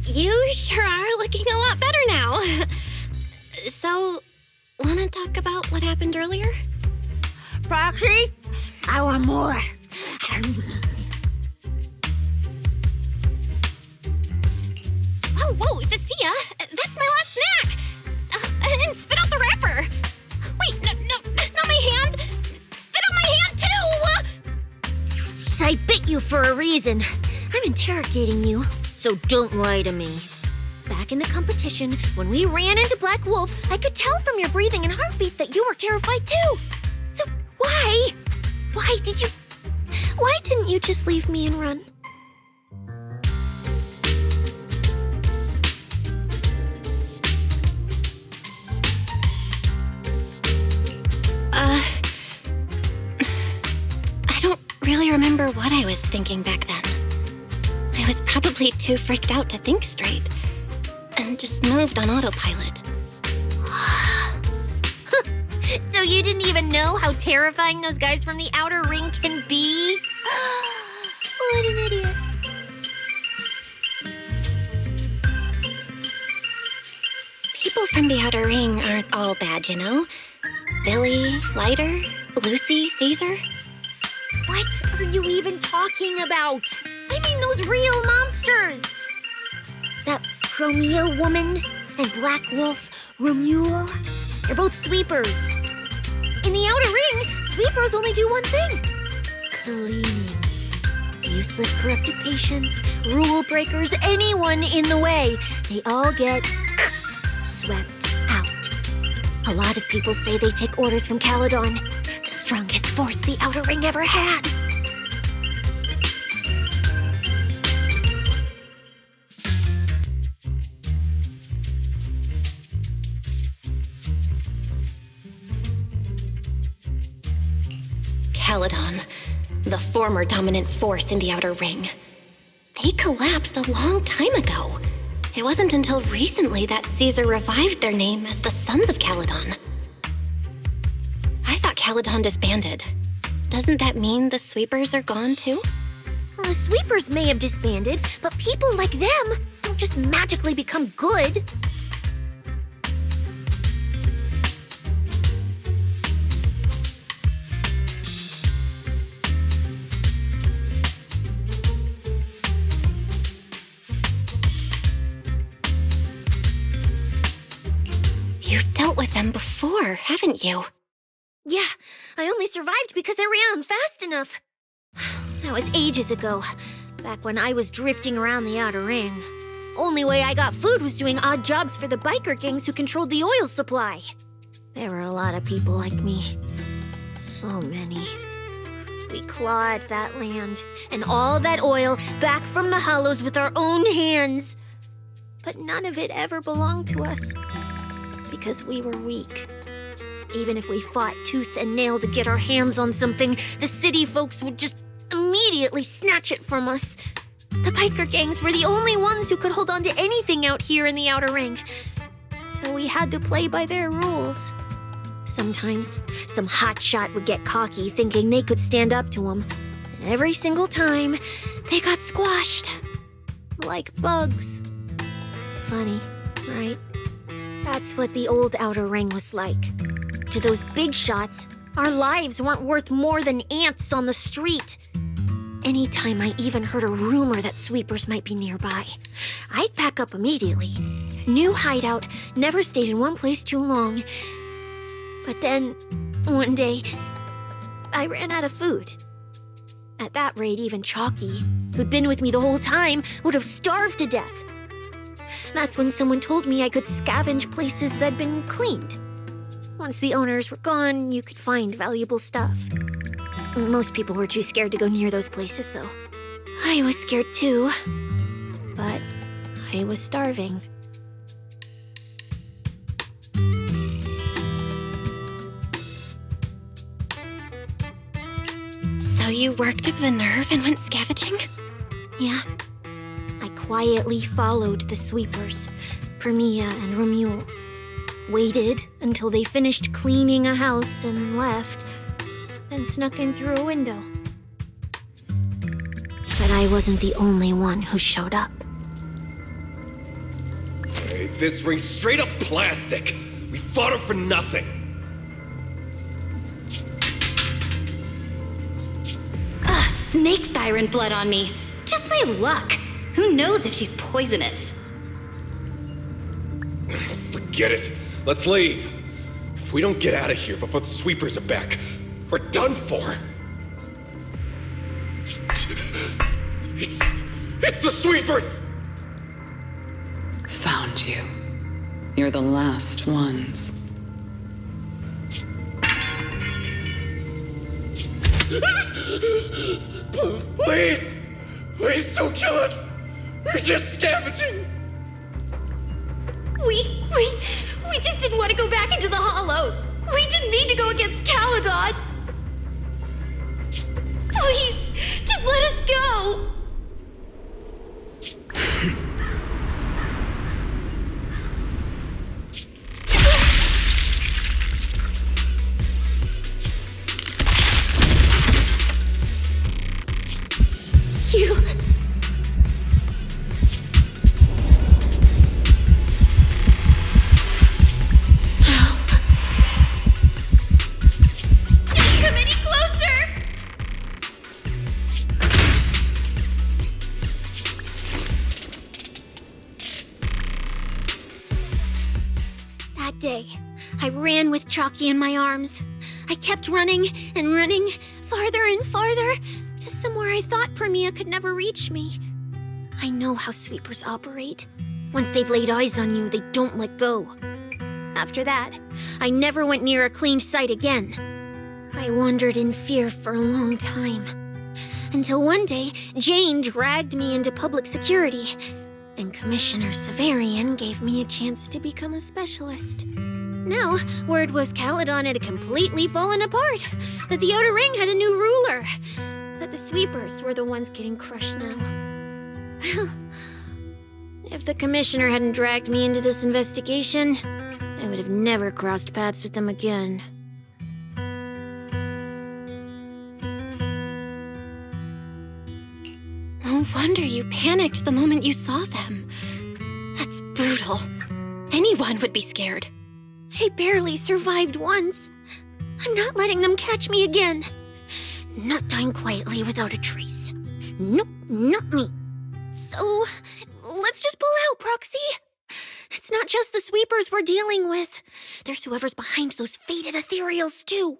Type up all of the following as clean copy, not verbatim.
You sure are looking a lot better now. So, wanna talk about what happened earlier? Proxy, I want more. Whoa, Cecilia, that's my last snack! And spit out the wrapper! Wait, no, not my hand! Spit out my hand too! I bit you for a reason. I'm interrogating you, so don't lie to me. Back in the competition, when we ran into Black Wolf, I could tell from your breathing and heartbeat that you were terrified too. So why didn't you just leave me and run? I don't really remember what I was thinking back then. I was probably too freaked out to think straight, and just moved on autopilot. So you didn't even know how terrifying those guys from the outer ring can be? What an idiot. People from the outer ring aren't all bad, you know? Billy, Lighter, Lucy, Caesar. What are you even talking about? I mean those real monsters! That Chromia woman and Black Wolf, Romule, they're both sweepers. In the outer ring, sweepers only do one thing. Cleaning. Useless corrupted patients, rule breakers, anyone in the way. They all get swept out. A lot of people say they take orders from Caledon, the strongest force the outer ring ever had. Caledon, the former dominant force in the outer ring. They collapsed a long time ago. It wasn't until recently that Caesar revived their name as the Sons of Caledon. I thought Caledon disbanded. Doesn't that mean the sweepers are gone too? Well, the sweepers may have disbanded, but people like them don't just magically become good. You've dealt with them before, haven't you? Yeah, I only survived because I ran fast enough. That was ages ago, back when I was drifting around the outer ring. Only way I got food was doing odd jobs for the biker gangs who controlled the oil supply. There were a lot of people like me. So many. We clawed that land and all that oil back from the hollows with our own hands. But none of it ever belonged to us. Because we were weak. Even if we fought tooth and nail to get our hands on something, the city folks would just immediately snatch it from us. The biker gangs were the only ones who could hold on to anything out here in the outer ring. So we had to play by their rules. Sometimes, some hotshot would get cocky thinking they could stand up to them. And every single time, they got squashed. Like bugs. Funny, right? That's what the old outer ring was like. To those big shots, our lives weren't worth more than ants on the street. Anytime I even heard a rumor that sweepers might be nearby, I'd pack up immediately. New hideout, never stayed in one place too long. But then, one day, I ran out of food. At that rate, even Chalky, who'd been with me the whole time, would have starved to death. That's when someone told me I could scavenge places that'd been cleaned. Once the owners were gone, you could find valuable stuff. Most people were too scared to go near those places, though. I was scared too, but I was starving. So you worked up the nerve and went scavenging? Yeah. I quietly followed the sweepers, Premia and Romule. Waited until they finished cleaning a house and left. then snuck in through a window. But I wasn't the only one who showed up. Hey, this ring's straight up plastic. We fought her for nothing. Snake thyron blood on me. Just my luck. Who knows if she's poisonous? Forget it. Let's leave. If we don't get out of here before the sweepers are back, we're done for. It's the sweepers! Found you. You're the last ones. Please! Please don't kill us! We're just scavenging! We just didn't want to go back into the hollows. We didn't mean to go against Caledon. Please, just let us go. You... Don't come any closer! That day, I ran with Chalky in my arms. I kept running and running, farther and farther, to somewhere I thought Premia could never reach me. I know how sweepers operate. Once they've laid eyes on you, they don't let go. After that, I never went near a cleaned site again. I wandered in fear for a long time. Until one day, Jane dragged me into public security, and Commissioner Severian gave me a chance to become a specialist. Now, word was Caledon had completely fallen apart, that the Outer Ring had a new ruler, that the sweepers were the ones getting crushed now. Well, if the Commissioner hadn't dragged me into this investigation, I would have never crossed paths with them again. No wonder you panicked the moment you saw them. That's brutal. Anyone would be scared. I barely survived once. I'm not letting them catch me again. Not dying quietly without a trace. Nope, not me. So, let's just pull out, Proxy. It's not just the sweepers we're dealing with. There's whoever's behind those fated ethereals, too.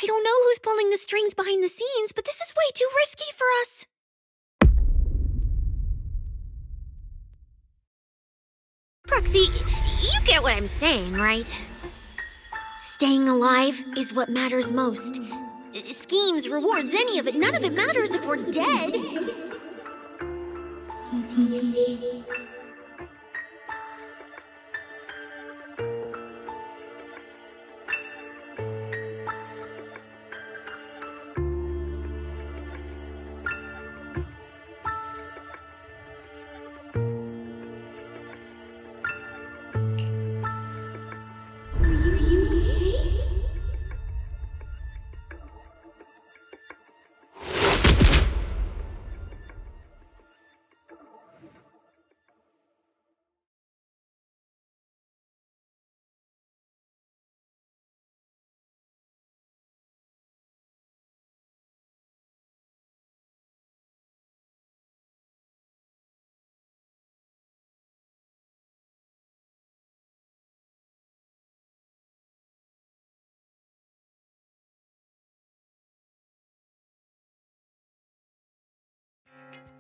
I don't know who's pulling the strings behind the scenes, but this is way too risky for us. Proxy, you get what I'm saying, right? Staying alive is what matters most. Schemes, rewards, any of it, none of it matters if we're dead.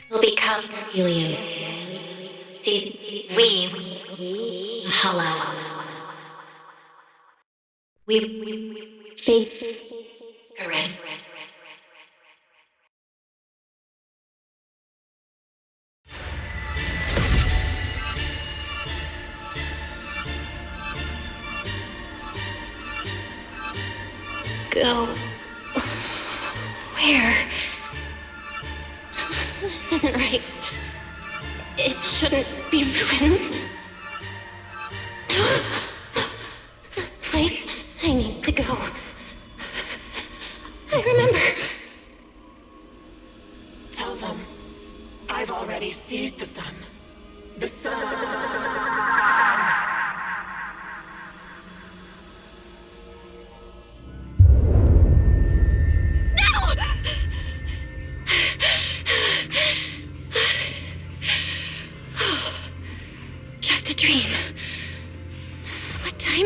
Will become Helios. We hollow. We faith caress. Go. Where? This isn't right. It shouldn't be ruins. The place I need to go.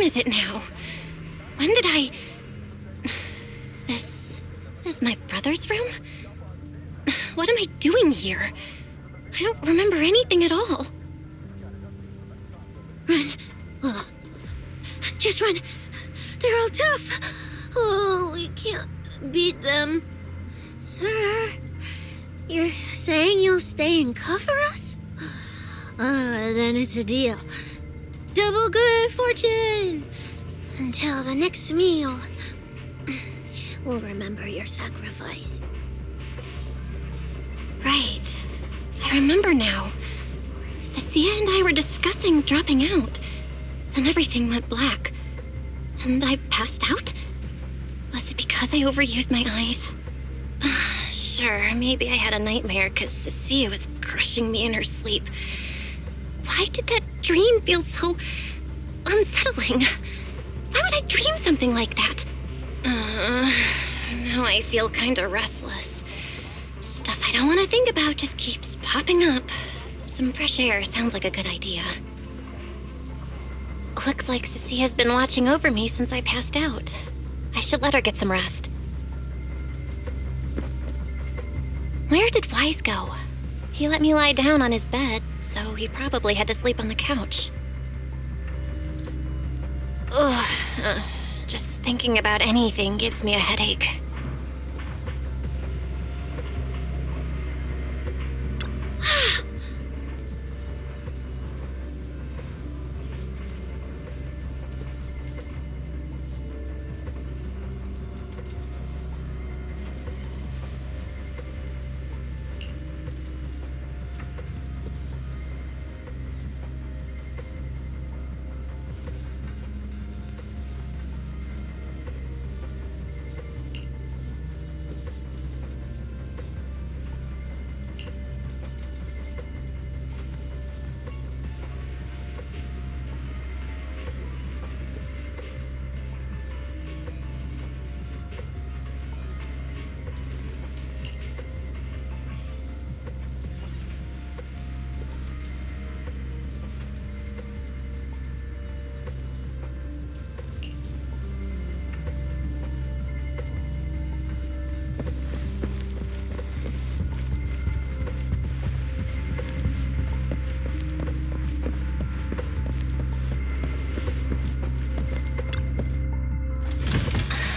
is it now? When did I... This is my brother's room? What am I doing here? I don't remember anything at all. Run. Oh. Just run. They're all tough. Oh, we can't beat them. Sir, you're saying you'll stay and cover us? Then it's a deal. Double good fortune. Until the next meal. We'll remember your sacrifice. Right. I remember now. Cecilia and I were discussing dropping out. Then everything went black. And I passed out? Was it because I overused my eyes? Sure, maybe I had a nightmare because Cecilia was crushing me in her sleep. Why did that dream feel so unsettling? Why would I dream something like that? Now I feel kinda restless. Stuff I don't want to think about just keeps popping up. Some fresh air sounds like a good idea. Looks like Cecilia's been watching over me since I passed out. I should let her get some rest. Where did Wise go? He let me lie down on his bed, so he probably had to sleep on the couch. Ugh, just thinking about anything gives me a headache.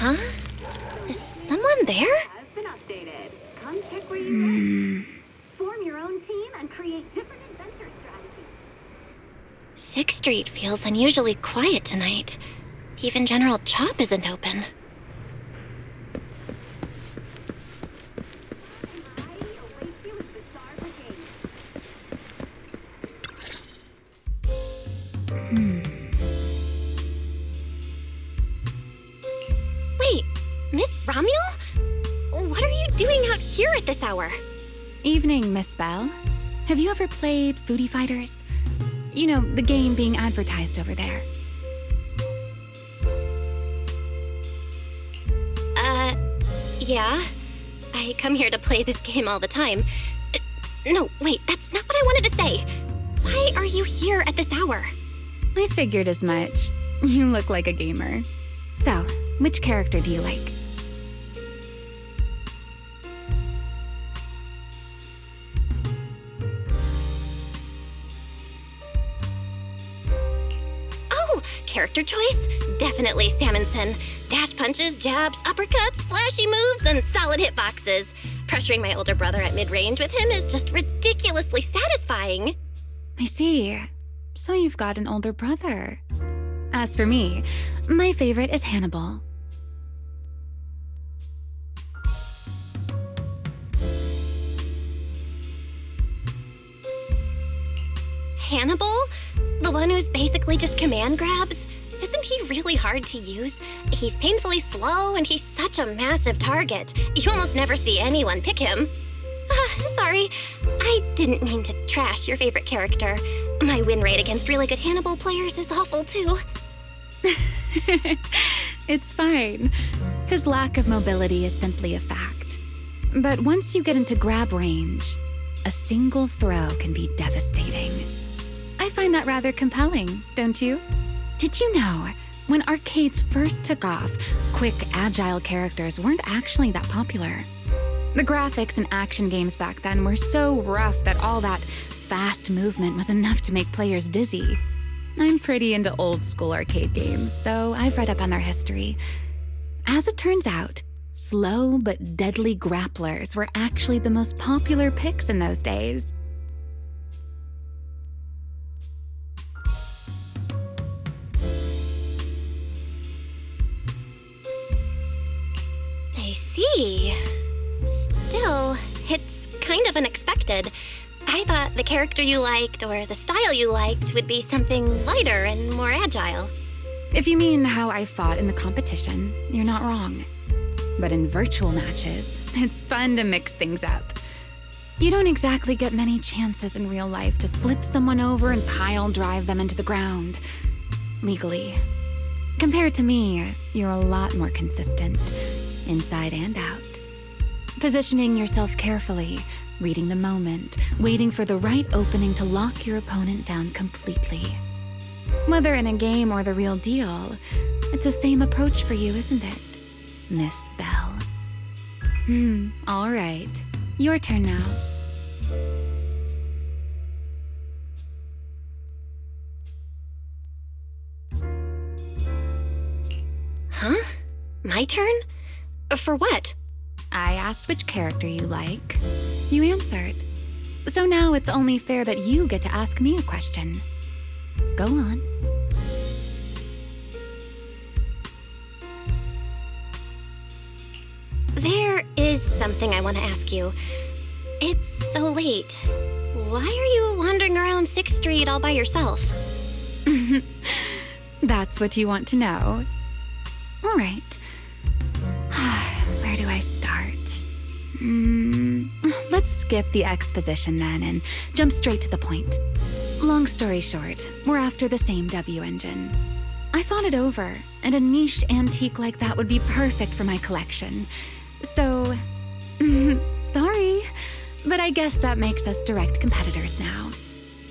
Huh? Is someone there? Has been updated. Come check where you form your own team and create different adventure strategies. 6th Street feels unusually quiet tonight. Even General Chop isn't open. I await you at the Star Brigade. Wait, Miss Romuel? What are you doing out here at this hour? Evening, Miss Bell. Have you ever played Foodie Fighters? You know, the game being advertised over there. Yeah. I come here to play this game all the time. No, wait, that's not what I wanted to say. Why are you here at this hour? I figured as much. You look like a gamer. So, which character do you like? Oh, character choice? Definitely Salmonson. Dash punches, jabs, uppercuts, flashy moves, and solid hitboxes. Pressuring my older brother at mid-range with him is just ridiculously satisfying. I see. So you've got an older brother. As for me, my favorite is Hannibal. Hannibal? The one who's basically just command grabs? Isn't he really hard to use? He's painfully slow, and he's such a massive target. You almost never see anyone pick him. Sorry. I didn't mean to trash your favorite character. My win rate against really good Hannibal players is awful, too. It's fine. His lack of mobility is simply a fact. But once you get into grab range, a single throw can be devastating. I find that rather compelling, don't you? Did you know When arcades first took off, quick, agile characters weren't actually that popular. The graphics in action games back then were so rough that all that fast movement was enough to make players dizzy. I'm pretty into old school arcade games, so I've read up on their history. As it turns out, slow but deadly grapplers were actually the most popular picks in those days. I see. Still, it's kind of unexpected. I thought the character you liked or the style you liked would be something lighter and more agile. If you mean how I fought in the competition, you're not wrong. But in virtual matches, it's fun to mix things up. You don't exactly get many chances in real life to flip someone over and pile drive them into the ground. Legally. Compared to me, you're a lot more consistent, inside and out. Positioning yourself carefully, reading the moment, waiting for the right opening to lock your opponent down completely. Whether in a game or the real deal, it's the same approach for you, isn't it, Miss Bell? All right. Your turn now. Huh? My turn? For what? I asked which character you like. You answered. So now it's only fair that you get to ask me a question. Go on. There is something I want to ask you. It's so late. Why are you wandering around 6th Street all by yourself? That's what you want to know. All right. Where do I start? Let's skip the exposition then and jump straight to the point. Long story short, we're after the same W engine. I thought it over, and a niche antique like that would be perfect for my collection. So, sorry, but I guess that makes us direct competitors now.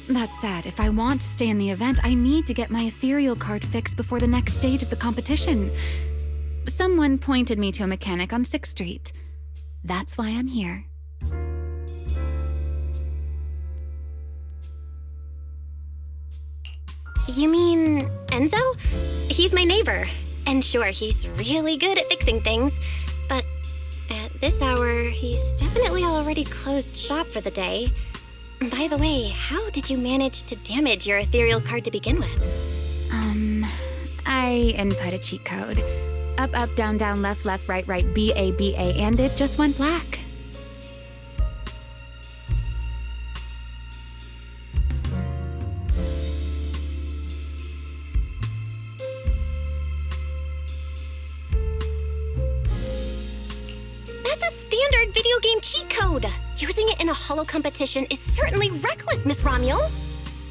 That said, if I want to stay in the event, I need to get my ethereal card fixed before the next stage of the competition. Someone pointed me to a mechanic on 6th Street. That's why I'm here. You mean Enzo? He's my neighbor. And sure, he's really good at fixing things. But at this hour, he's definitely already closed shop for the day. By the way, how did you manage to damage your ethereal card to begin with? I input a cheat code. Up, up, down, down, left, left, right, right, B, A, and it just went black. That's a standard video game cheat code. Using it in a holo competition is certainly reckless, Miss Romuel.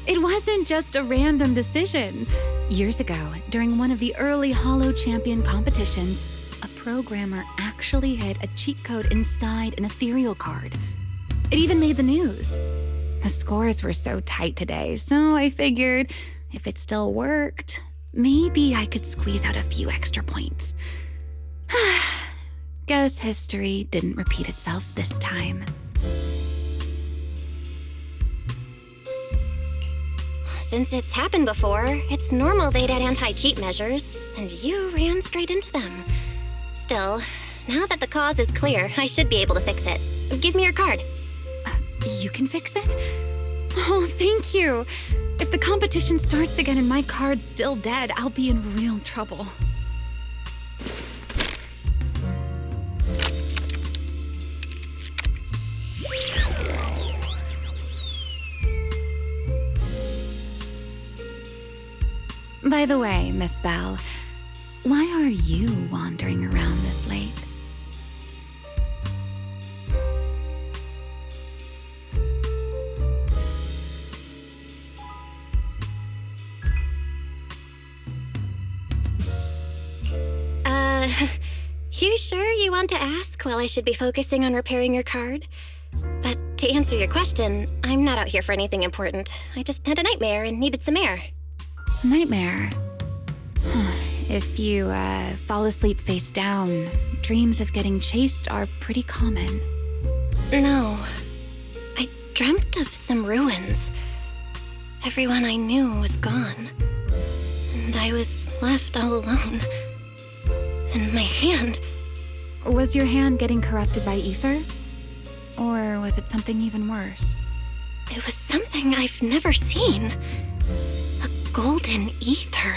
It wasn't just a random decision. Years ago, during one of the early Holo Champion competitions, a programmer actually hid a cheat code inside an ethereal card. It even made the news. The scores were so tight today, so I figured if it still worked, maybe I could squeeze out a few extra points. Guess history didn't repeat itself this time. Since it's happened before, it's normal they'd add anti-cheat measures, and you ran straight into them. Still, now that the cause is clear, I should be able to fix it. Give me your card. You can fix it? Oh, thank you. If the competition starts again and my card's still dead, I'll be in real trouble. By the way, Miss Bell, why are you wandering around this late? You sure you want to ask while I should be focusing on repairing your card? But to answer your question, I'm not out here for anything important. I just had a nightmare and needed some air. Nightmare? If you fall asleep face down, dreams of getting chased are pretty common. No. I dreamt of some ruins. Everyone I knew was gone. And I was left all alone. And my hand... Was your hand getting corrupted by ether? Or was it something even worse? It was something I've never seen. A golden ether.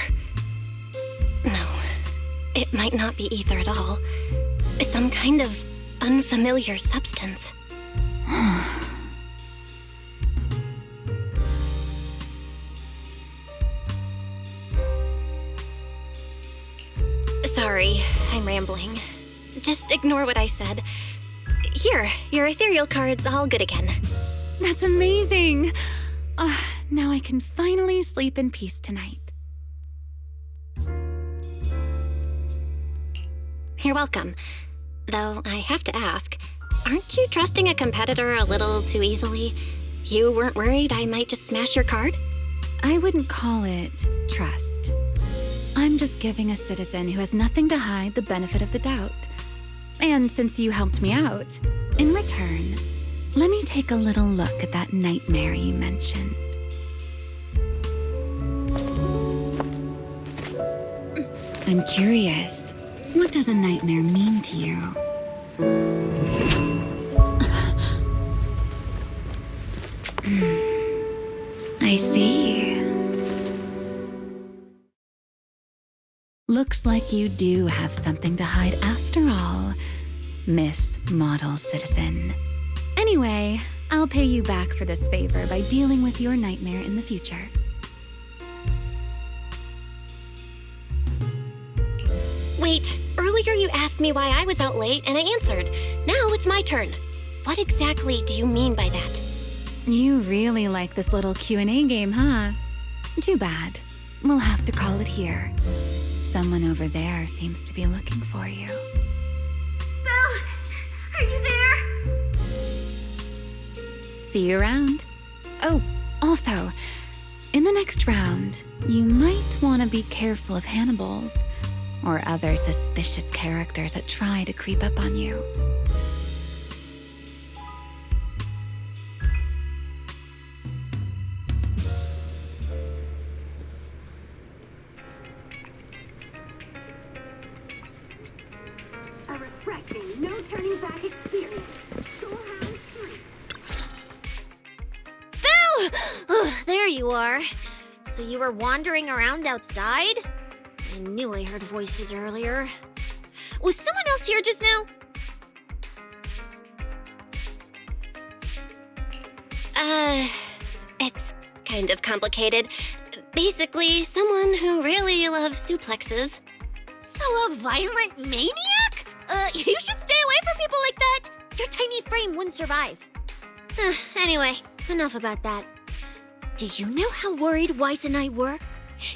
No, it might not be ether at all. Some kind of unfamiliar substance. Sorry, I'm rambling. Just ignore what I said. Here, your ethereal card's all good again. That's amazing! Now I can finally sleep in peace tonight. You're welcome. Though I have to ask, aren't you trusting a competitor a little too easily? You weren't worried I might just smash your card? I wouldn't call it trust. I'm just giving a citizen who has nothing to hide the benefit of the doubt. And since you helped me out, in return, let me take a little look at that nightmare you mentioned. I'm curious, what does a nightmare mean to you? I see. Looks like you do have something to hide after all, Miss Model Citizen. Anyway, I'll pay you back for this favor by dealing with your nightmare in the future. Wait, earlier you asked me why I was out late and I answered. Now it's my turn. What exactly do you mean by that? You really like this little Q&A game, huh? Too bad. We'll have to call it here. Someone over there seems to be looking for you. Belle, are you there? See you around. Oh, also, in the next round, you might want to be careful of Hannibals or other suspicious characters that try to creep up on you. A refreshing, no turning back experience. Storehouse 3. Belle! Oh, there you are. So you were wandering around outside? I knew I heard voices earlier. Was someone else here just now? It's kind of complicated. Basically, someone who really loves suplexes. So a violent maniac? You should stay away from people like that. Your tiny frame wouldn't survive. Anyway, enough about that. Do you know how worried Wise and I were?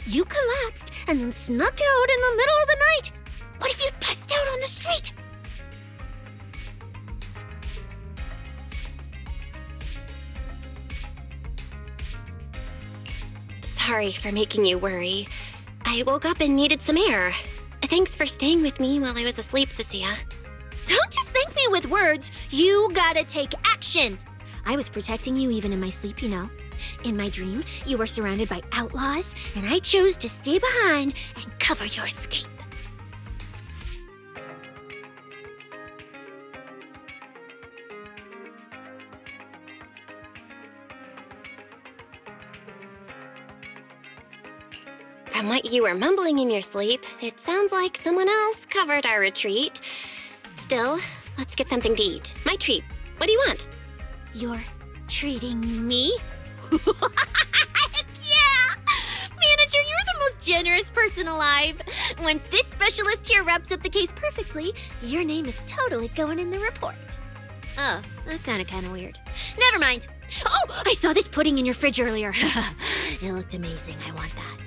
You collapsed and then snuck out in the middle of the night. What if you'd passed out on the street? Sorry for making you worry. I woke up and needed some air. Thanks for staying with me while I was asleep, Cecilia. Don't just thank me with words. You gotta take action. I was protecting you even in my sleep, you know. In my dream, you were surrounded by outlaws, and I chose to stay behind and cover your escape. From what you were mumbling in your sleep, it sounds like someone else covered our retreat. Still, let's get something to eat. My treat. What do you want? You're treating me? Heck yeah! Manager, you're the most generous person alive. Once this specialist here wraps up the case perfectly, your name is totally going in the report. Oh, that sounded kind of weird. Never mind. Oh, I saw this pudding in your fridge earlier. It looked amazing. I want that.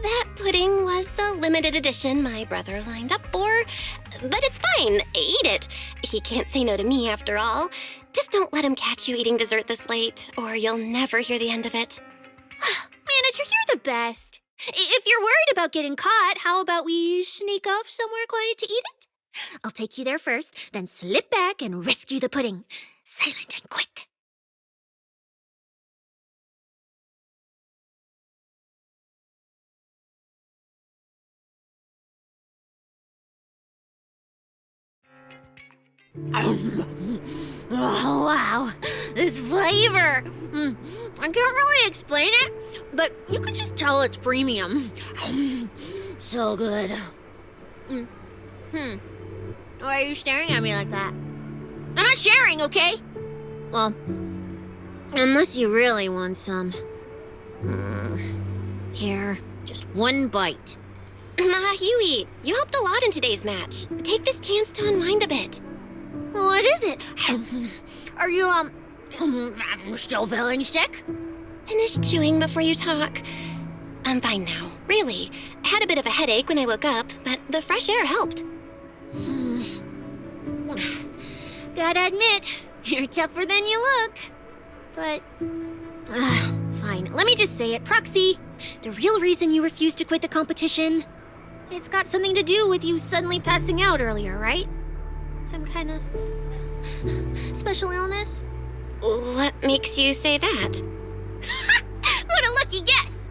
That pudding was a limited edition my brother lined up for. But it's fine. Eat it. He can't say no to me after all. Just don't let him catch you eating dessert this late, or you'll never hear the end of it. Manager, you're the best. If you're worried about getting caught, how about we sneak off somewhere quiet to eat it? I'll take you there first, then slip back and rescue the pudding. Silent and quick. Oh, wow. This flavor. I can't really explain it, but you can just tell it's premium. So good. Why are you staring at me like that? I'm not sharing, okay? Well, unless you really want some. Here, just one bite. Nah, you eat. You helped a lot in today's match. Take this chance to unwind a bit. What is it? Are you, still feeling sick? Finish chewing before you talk. I'm fine now, really. I had a bit of a headache when I woke up, but the fresh air helped. Gotta admit, you're tougher than you look. But, fine. Let me just say it. Proxy, the real reason you refused to quit the competition, it's got something to do with you suddenly passing out earlier, right? Some kind of special illness? What makes you say that? What a lucky guess!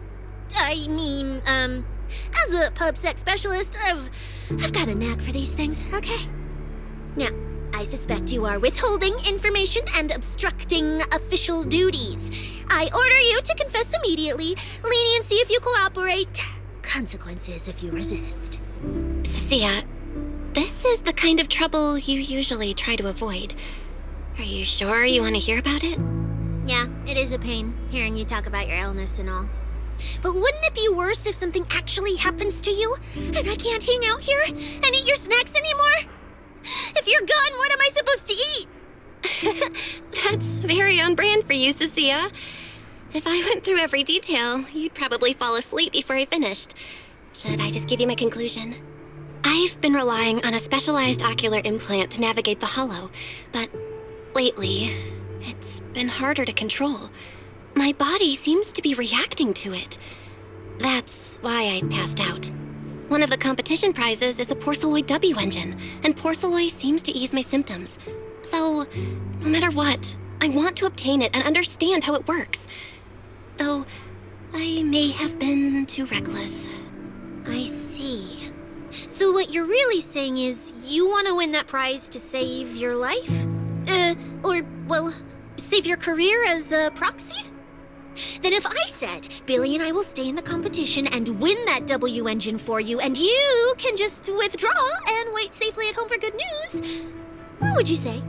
I mean, as a pub sex specialist, I've got a knack for these things, okay? Now, I suspect you are withholding information and obstructing official duties. I order you to confess immediately, leniency if you cooperate, consequences if you resist. Sia, this is the kind of trouble you usually try to avoid. Are you sure you want to hear about it? Yeah, it is a pain, hearing you talk about your illness and all. But wouldn't it be worse if something actually happens to you, and I can't hang out here and eat your snacks anymore? If you're gone, what am I supposed to eat? That's very on brand for you, Sia. If I went through every detail, you'd probably fall asleep before I finished. Should I just give you my conclusion? I've been relying on a specialized ocular implant to navigate the hollow, but lately, it's been harder to control. My body seems to be reacting to it. That's why I passed out. One of the competition prizes is a Porceloid W engine, and Porceloid seems to ease my symptoms. So, no matter what, I want to obtain it and understand how it works. Though, I may have been too reckless. I see. So what you're really saying is you want to win that prize to save your life? Save your career as a proxy? Then if I said, Billy and I will stay in the competition and win that W engine for you, and you can just withdraw and wait safely at home for good news, what would you say?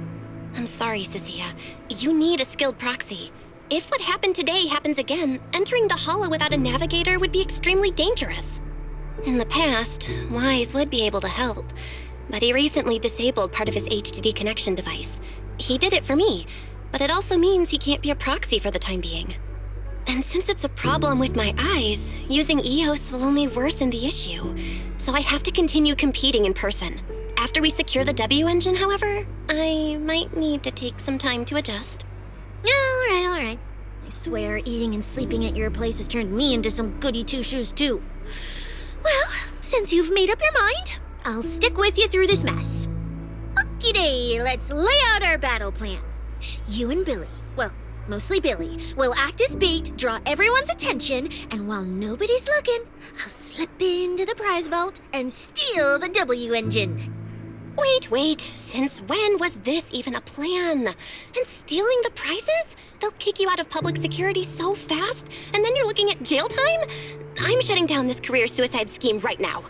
I'm sorry, Sia. You need a skilled proxy. If what happened today happens again, entering the hollow without a navigator would be extremely dangerous. In the past, Wise would be able to help, but he recently disabled part of his HDD connection device. He did it for me, but it also means he can't be a proxy for the time being. And since it's a problem with my eyes, using EOS will only worsen the issue, so I have to continue competing in person. After we secure the W engine, however, I might need to take some time to adjust. All right. I swear, eating and sleeping at your place has turned me into some goody two-shoes too. Well, since you've made up your mind, I'll stick with you through this mess. Okie-day, let's lay out our battle plan. You and Billy, well, mostly Billy, will act as bait, draw everyone's attention, and while nobody's looking, I'll slip into the prize vault and steal the W engine. Wait, since when was this even a plan? And stealing the prizes? They'll kick you out of public security so fast, and then you're looking at jail time? I'm shutting down this career suicide scheme right now.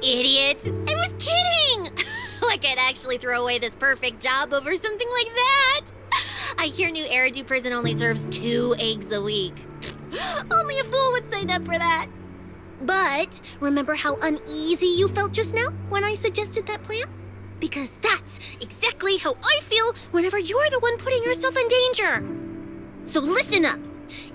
Idiot! I was kidding! Like I'd actually throw away this perfect job over something like that! I hear New Eridan prison only serves 2 eggs a week. Only a fool would sign up for that. But remember how uneasy you felt just now when I suggested that plan? Because that's exactly how I feel whenever you're the one putting yourself in danger. So listen up.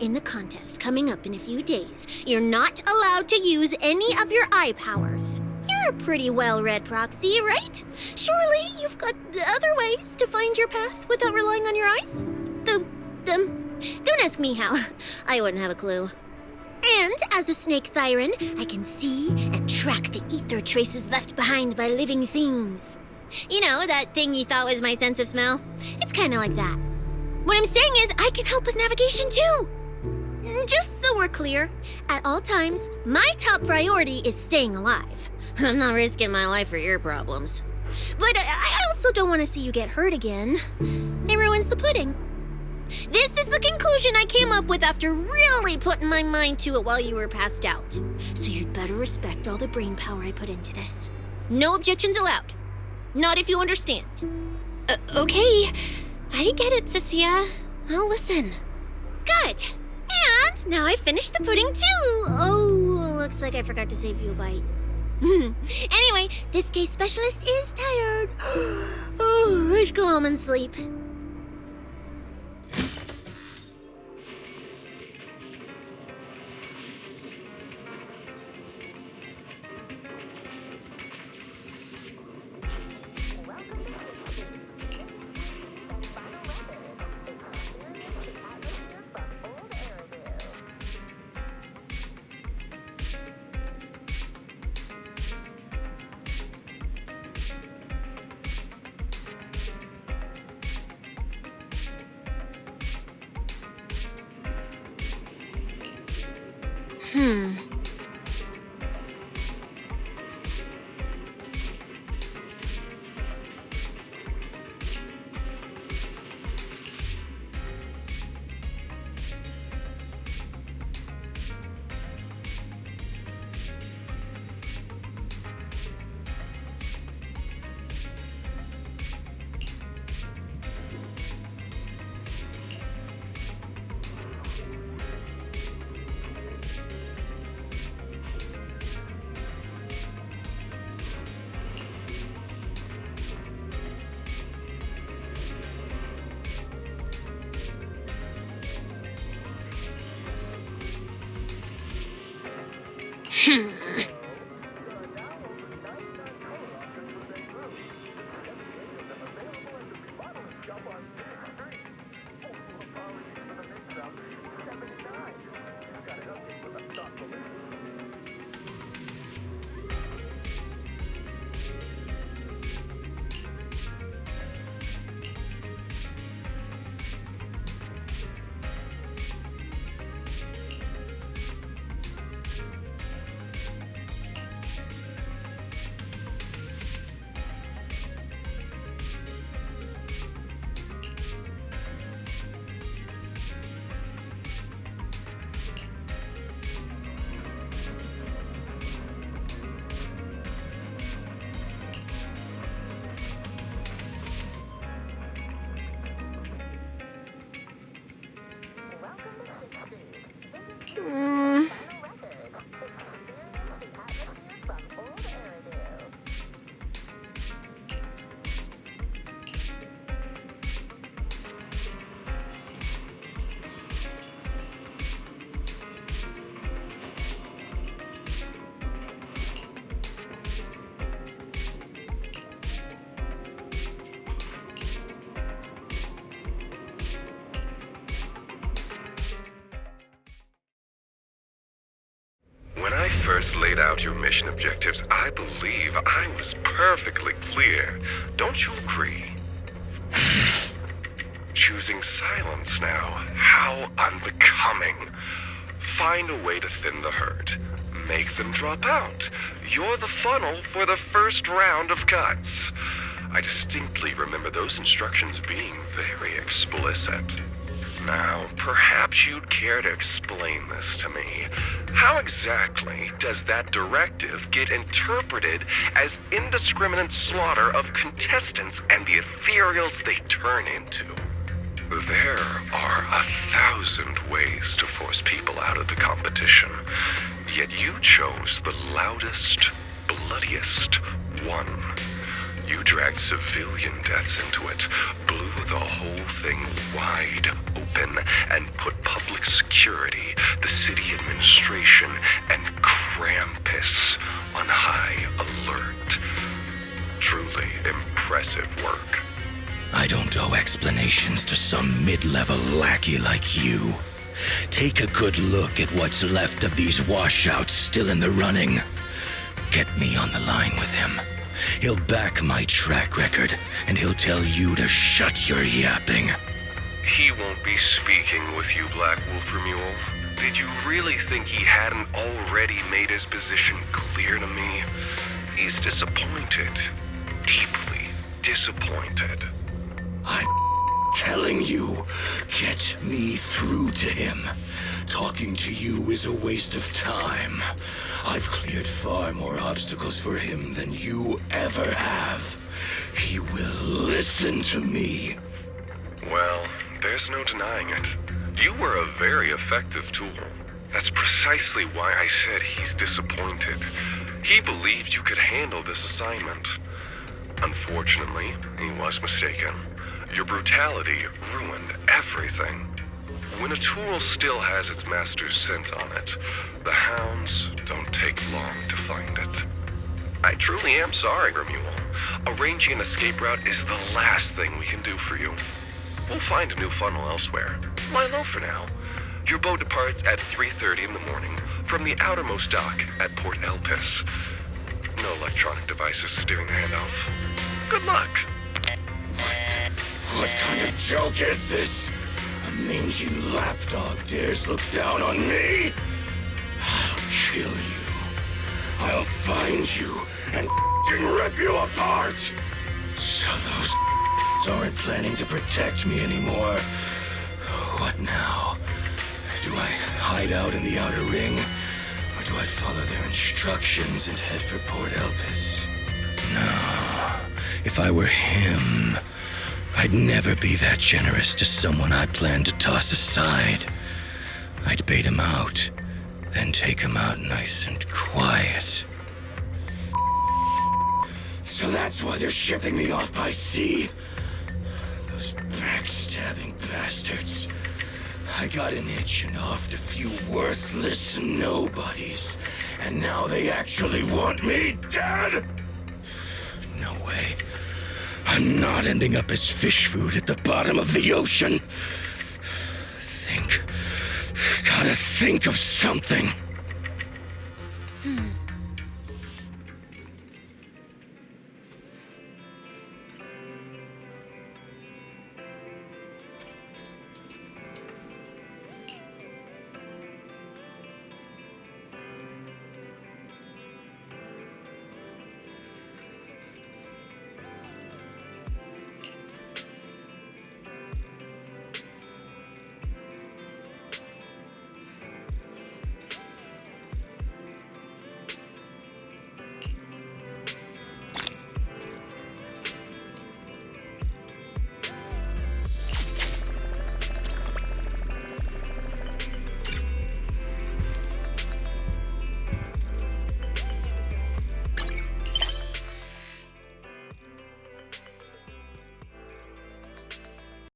In the contest coming up in a few days, you're not allowed to use any of your eye powers. You're You're a pretty well-read proxy, right? Surely you've got other ways to find your path without relying on your eyes? Don't ask me how. I wouldn't have a clue. And as a snake Thyran, I can see and track the ether traces left behind by living things. You know, that thing you thought was my sense of smell? It's kind of like that. What I'm saying is, I can help with navigation too. Just so we're clear, at all times, my top priority is staying alive. I'm not risking my life for your problems. But I also don't want to see you get hurt again. It ruins the pudding. This is the conclusion I came up with after really putting my mind to it while you were passed out. So you'd better respect all the brain power I put into this. No objections allowed. Not if you understand. Okay. I get it, Cecilia. I'll listen. Good. And now I've finished the pudding too. Oh, looks like I forgot to save you a bite. Anyway, this case specialist is tired. Oh, let's go home and sleep. When I first laid out your mission objectives, I believe I was perfectly clear. Don't you agree? Choosing silence now. How unbecoming. Find a way to thin the herd. Make them drop out. You're the funnel for the first round of cuts. I distinctly remember those instructions being very explicit. Now, perhaps you'd care to explain this to me. How exactly does that directive get interpreted as indiscriminate slaughter of contestants and the ethereals they turn into? There are 1,000 ways to force people out of the competition, yet you chose the loudest, bloodiest one. You dragged civilian deaths into it, blew the whole thing wide open, and put public security, the city administration, and Krampus on high alert. Truly impressive work. I don't owe explanations to some mid-level lackey like you. Take a good look at what's left of these washouts still in the running. Get me on the line with him. He'll back my track record, and he'll tell you to shut your yapping. He won't be speaking with you, Black Wolf Mule. Did you really think he hadn't already made his position clear to me? He's disappointed. Deeply disappointed. I'm telling you, get me through to him. Talking to you is a waste of time. I've cleared far more obstacles for him than you ever have. He will listen to me. Well, there's no denying it. You were a very effective tool. That's precisely why I said he's disappointed. He believed you could handle this assignment. Unfortunately, he was mistaken. Your brutality ruined everything. When a tool still has its master's scent on it, the hounds don't take long to find it. I truly am sorry, Mule. Arranging an escape route is the last thing we can do for you. We'll find a new funnel elsewhere. Lie low for now. Your boat departs at 3:30 in the morning from the outermost dock at Port Elpis. No electronic devices steering the handoff. Good luck. What kind of joke is this? A mangy lapdog dares look down on me? I'll kill you. I'll find you and rip you apart. So those aren't planning to protect me anymore. What now? Do I hide out in the outer ring? Or do I follow their instructions and head for Port Elpis? No. If I were him, I'd never be that generous to someone I planned to toss aside. I'd bait him out, then take him out nice and quiet. So that's why they're shipping me off by sea. Those backstabbing bastards. I got an itch and offed a few worthless nobodies, and now they actually want me dead? No way. I'm not ending up as fish food at the bottom of the ocean. Gotta think of something.